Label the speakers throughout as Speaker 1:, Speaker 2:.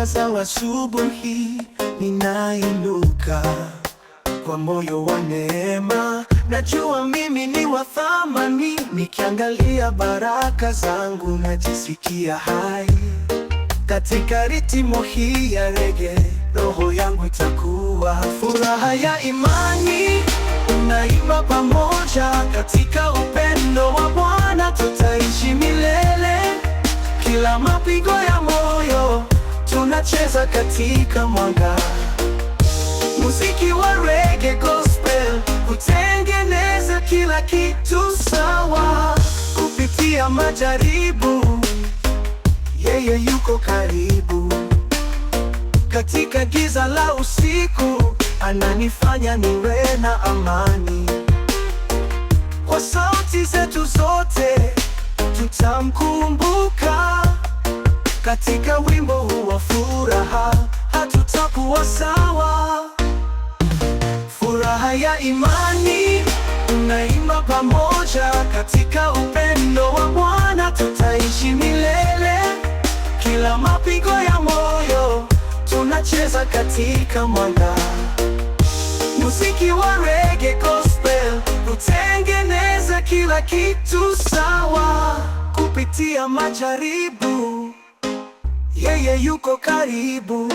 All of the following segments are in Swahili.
Speaker 1: mwangaza wa asubuhi, ninainuka kwa moyo wa neema. Najua mimi ni wa thamani, nikiangalia baraka zangu najisikia hai. Katika ritmo hii ya rege, roho yangu itakuwa furaha ya imani. Tunaimba pamoja katika upendo wa Bwana, tutaishi milele. Kila mapigo ya moyo tunacheza katika mwanga. Muziki wa reggae gospel hutengeneza kila kitu sawa. Kupitia majaribu, yeye yuko karibu. Katika giza la usiku, ananifanya niwe na amani. Kwa sauti zetu zote tutamkumbuka. Katika wimbo huu wa furaha, hatutakuwa sawa. Furaha ya imani, tunaimba pamoja katika upendo wa Bwana, tutaishi milele. Kila mapigo ya moyo tunacheza katika mwanga. Muziki wa reggae gospel hutengeneza kila kitu sawa. Kupitia majaribu, yeye yuko karibu.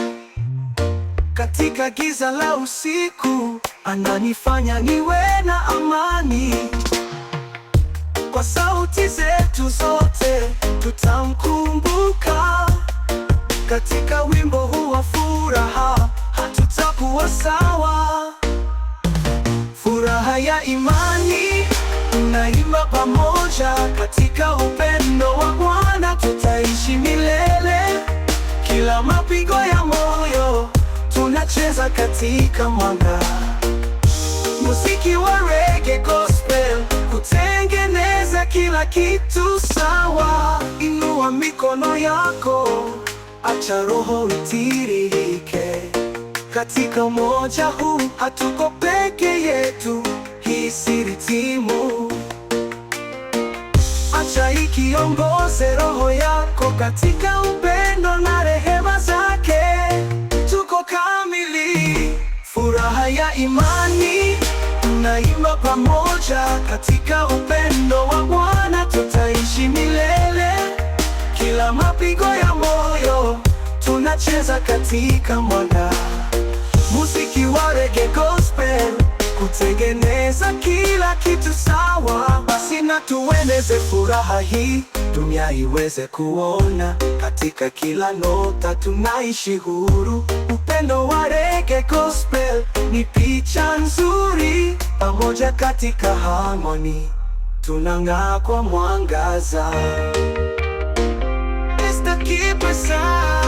Speaker 1: Katika giza la usiku, ananifanya niwe na amani. Kwa sauti zetu zote tutamkumbuka. Katika wimbo huu wa furaha, hatutakuwa sawa. Furaha ya imani, tunaimba pamoja katika upendo wa Bwana, tutaishi milele. Kila mapigo ya moyo tunacheza katika mwanga. Muziki wa reggae gospel hutengeneza kila kitu sawa. Inua mikono yako, acha roho itiririke. Katika umoja huu hatuko peke yetu, hii si ritmu. Acha ikiongoze roho yako katika upendo na rehema zake. Tuko kamili. Furaha ya imani, tunaimba pamoja katika upendo wa Bwana, tutaishi milele. Kila mapigo ya moyo tunacheza katika mwanga. Muziki wa reggae gospel kutengeneza kila kitu sawa. Basi na tueneze furaha hii, dunia iweze kuona. Katika kila nota tunaishi huru. Upendo wa reggae gospel ni picha nzuri. Pamoja katika harmony, tunang'aa kwa mwangaza. It's the keeper sound.